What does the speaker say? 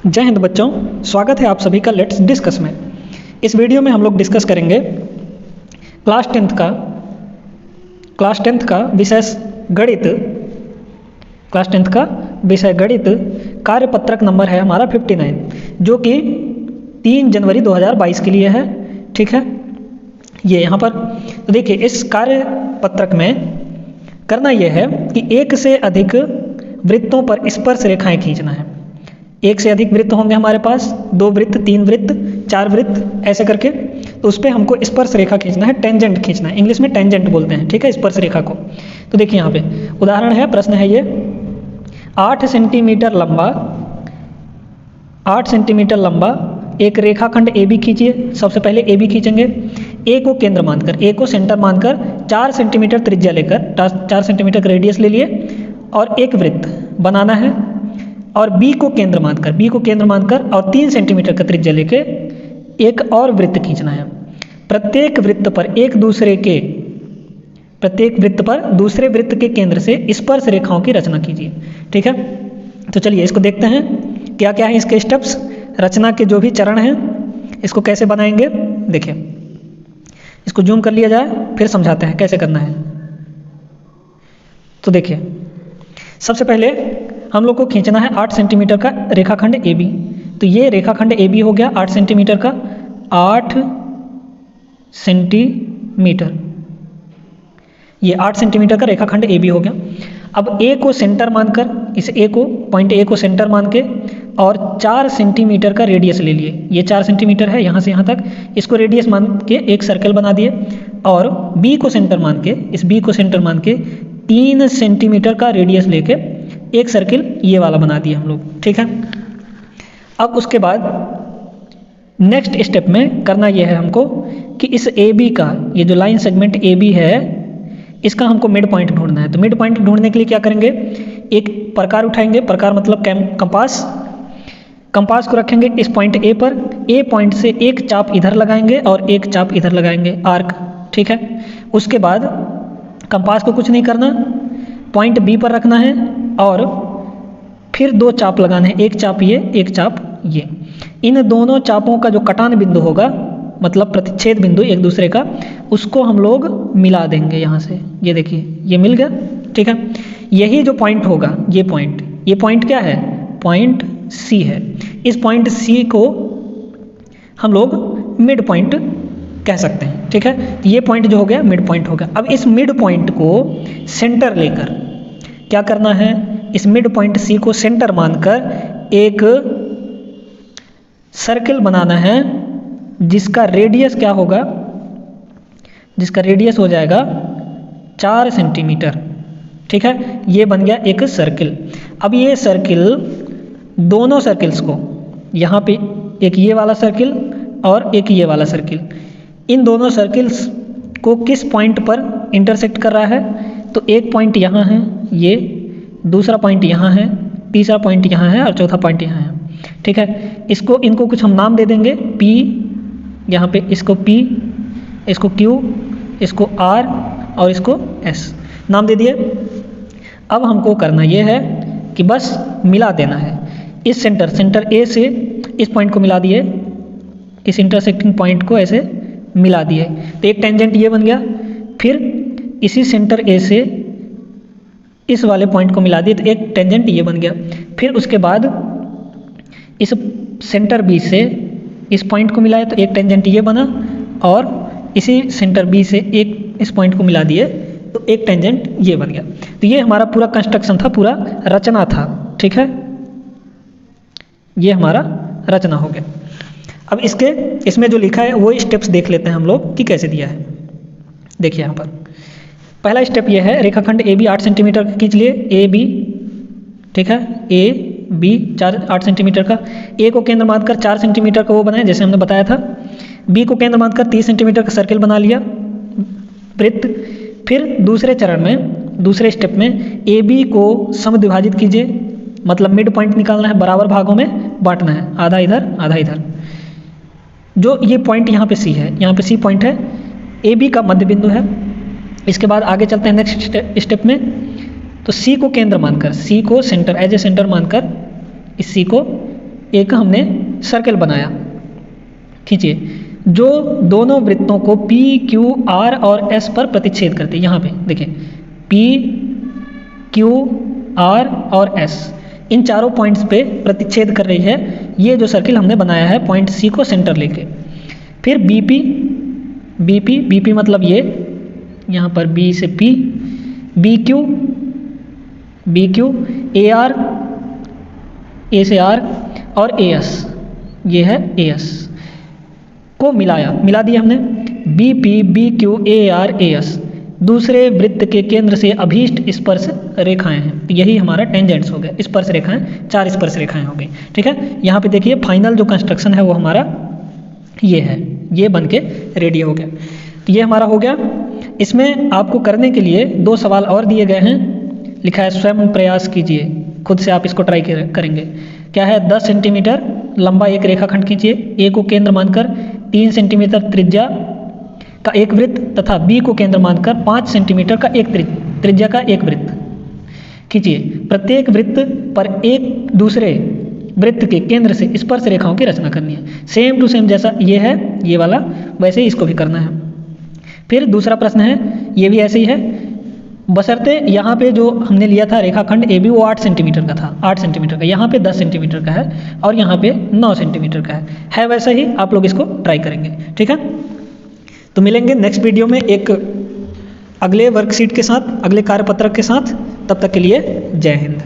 जय हिंद बच्चों, स्वागत है आप सभी का लेट्स डिस्कस में। इस वीडियो में हम लोग डिस्कस करेंगे क्लास टेंथ का विषय गणित। क्लास टेंथ का विषय गणित कार्यपत्रक नंबर है हमारा 59, जो कि 3 जनवरी 2022 के लिए है। ठीक है, ये यहाँ पर तो देखिए, इस कार्यपत्रक में करना यह है कि एक से अधिक वृत्तों पर स्पर्श रेखाएं खींचना है। एक से अधिक वृत्त होंगे हमारे पास, 2 वृत्त, 3 वृत्त, 4 वृत्त, ऐसे करके। तो उस पर हमको स्पर्श रेखा खींचना है, टेंजेंट खींचना है। इंग्लिश में टेंजेंट बोलते हैं, ठीक है, स्पर्श रेखा को। तो देखिए यहाँ पे उदाहरण है, प्रश्न है ये 8 सेंटीमीटर लंबा एक रेखाखंड AB खींचिए। सबसे पहले AB खींचेंगे। A को केंद्र मानकर, A को सेंटर मानकर 4 सेंटीमीटर त्रिज्या लेकर 4 सेंटीमीटर का रेडियस ले लिए और एक वृत्त बनाना है। और B को केंद्र मानकर और 3 सेंटीमीटर का त्रिज्या लेके एक और वृत्त खींचना है। प्रत्येक वृत्त पर दूसरे वृत्त के केंद्र से स्पर्श रेखाओं की रचना कीजिए। ठीक है, तो चलिए इसको देखते हैं क्या क्या है इसके स्टेप्स, रचना के जो भी चरण हैं, इसको कैसे बनाएंगे। देखिए, इसको जूम कर लिया जाए, फिर समझाते हैं कैसे करना है। तो देखिए, सबसे पहले हम लोग को खींचना है 8 सेंटीमीटर का रेखाखंड AB। तो ये रेखाखंड AB हो गया 8 सेंटीमीटर का, 8 सेंटीमीटर, ये 8 सेंटीमीटर का रेखाखंड AB हो गया। अब A को सेंटर मानकर, इस पॉइंट A को सेंटर मान के और 4 सेंटीमीटर का रेडियस ले लिए। ये 4 सेंटीमीटर है यहाँ से यहाँ तक, इसको रेडियस मान के एक सर्कल बना दिए। और B को सेंटर मान के, इस B को सेंटर मान के 3 सेंटीमीटर का रेडियस लेके एक सर्किल ये वाला बना दिया हम लोग। ठीक है, अब उसके बाद नेक्स्ट स्टेप में करना ये है हमको कि इस AB का, ये जो लाइन सेगमेंट AB है, इसका हमको मिड पॉइंट ढूंढना है। तो मिड पॉइंट ढूंढने के लिए क्या करेंगे, एक प्रकार उठाएंगे, प्रकार मतलब कंपास को रखेंगे इस पॉइंट A पर। A पॉइंट से एक चाप इधर लगाएंगे और एक चाप इधर लगाएंगे, आर्क। ठीक है, उसके बाद कंपास को कुछ नहीं करना, पॉइंट B पर रखना है और फिर 2 चाप लगाने हैं, एक चाप ये, एक चाप ये। इन दोनों चापों का जो कटान बिंदु होगा, मतलब प्रतिच्छेद बिंदु एक दूसरे का, उसको हम लोग मिला देंगे यहाँ से। ये देखिए, ये मिल गया। ठीक है, यही जो पॉइंट होगा, ये पॉइंट क्या है, पॉइंट C है। इस पॉइंट C को हम लोग मिड पॉइंट कह सकते हैं। ठीक है, ये पॉइंट जो हो गया मिड पॉइंट हो गया। अब इस मिड पॉइंट को सेंटर लेकर क्या करना है, इस मिड पॉइंट C को सेंटर मानकर एक सर्किल बनाना है, जिसका रेडियस क्या होगा, जिसका रेडियस हो जाएगा 4 सेंटीमीटर। ठीक है, ये बन गया एक सर्किल। अब ये सर्किल, दोनों सर्किल्स को, यहाँ पे एक ये वाला सर्किल और एक ये वाला सर्किल, इन दोनों सर्किल्स को किस पॉइंट पर इंटरसेक्ट कर रहा है, तो एक पॉइंट यहाँ है, ये दूसरा पॉइंट यहाँ है, तीसरा पॉइंट यहाँ है और चौथा पॉइंट यहाँ है। ठीक है, इनको कुछ हम नाम दे देंगे, P, यहाँ पे इसको P, इसको Q, इसको R और इसको S नाम दे दिए। अब हमको करना ये है कि बस मिला देना है। इस सेंटर A से इस पॉइंट को मिला दिए, इस इंटरसेक्टिंग पॉइंट को ऐसे मिला दिए, तो एक टेंजेंट ये बन गया। फिर इसी सेंटर A से इस वाले पॉइंट को मिला दिए, तो एक टेंजेंट ये बन गया। फिर उसके बाद इस सेंटर B से इस पॉइंट को मिलाया, तो एक टेंजेंट ये बना। और इसी सेंटर B से एक इस पॉइंट को मिला दिए, तो एक टेंजेंट ये बन गया। तो ये हमारा पूरा कंस्ट्रक्शन था, पूरा रचना था। ठीक है, ये हमारा रचना हो गया। अब इसमें जो लिखा है वो स्टेप्स देख लेते हैं हम लोग कि कैसे दिया है। देखिए यहाँ पर पहला स्टेप ये है, रेखाखंड AB 8 सेंटीमीटर खींच लिए, AB। ठीक है, AB 8 सेंटीमीटर का। A को केंद्र मानकर 4 सेंटीमीटर का वो बनाया, जैसे हमने बताया था। B को केंद्र मानकर 30 सेंटीमीटर का सर्किल बना लिया, वृत्त। फिर दूसरे चरण में, दूसरे स्टेप में AB को समद्विभाजित कीजिए, मतलब मिड पॉइंट निकालना है, बराबर भागों में बांटना है, आधा इधर आधा इधर। जो ये पॉइंट यहाँ पे C है, यहाँ पे C पॉइंट है, AB का मध्य बिंदु है। इसके बाद आगे चलते हैं नेक्स्ट स्टेप में। तो C को केंद्र मानकर, C को सेंटर, एज ए सेंटर मानकर इस C को एक हमने सर्कल बनाया। खींचिए, जो दोनों वृत्तों को P, Q, R और S पर प्रतिच्छेद करते हैं। यहाँ पे देखिए P, Q, R और S इन चारों पॉइंट्स पे प्रतिच्छेद कर रही है। ये जो सर्किल हमने बनाया है पॉइंट C को सेंटर लेके। फिर BP मतलब ये यहाँ पर B से P, BQ, AR, A से R और AS, ये है AS को मिला दिया हमने। BP, BQ, AR, AS दूसरे वृत्त के केंद्र से अभीष्ट स्पर्श रेखाएं हैं। तो यही हमारा टेंजेंट्स हो गया, स्पर्श रेखाएं, 4 स्पर्श रेखाएं हो गई। ठीक है, यहाँ पे देखिए फाइनल जो कंस्ट्रक्शन है वो हमारा ये है, ये बन के रेडी हो गया। तो ये हमारा हो गया। इसमें आपको करने के लिए 2 सवाल और दिए गए हैं। लिखा है स्वयं प्रयास कीजिए, खुद से आप इसको ट्राई करेंगे। क्या है, 10 सेंटीमीटर लंबा एक रेखाखंड खींचिए, ए को केंद्र मानकर 3 सेंटीमीटर त्रिज्या का एक वृत्त तथा बी को केंद्र मानकर 5 सेंटीमीटर का एक त्रिज्या का एक वृत्त खींचिए। प्रत्येक वृत्त पर एक दूसरे वृत्त के केंद्र से स्पर्श रेखाओं की रचना करनी है। सेम टू सेम जैसा ये है ये वाला, वैसे ही इसको भी करना है। फिर दूसरा प्रश्न है, ये भी ऐसे ही है, बशर्ते यहाँ पे जो हमने लिया था रेखाखंड ए बी वो 8 सेंटीमीटर का था, 8 सेंटीमीटर का, यहाँ पे 10 सेंटीमीटर का है और यहाँ पे 9 सेंटीमीटर का है वैसा ही आप लोग इसको ट्राई करेंगे। ठीक है, तो मिलेंगे नेक्स्ट वीडियो में एक अगले वर्कशीट के साथ, अगले कार्यपत्रक के साथ। तब तक के लिए जय हिंद।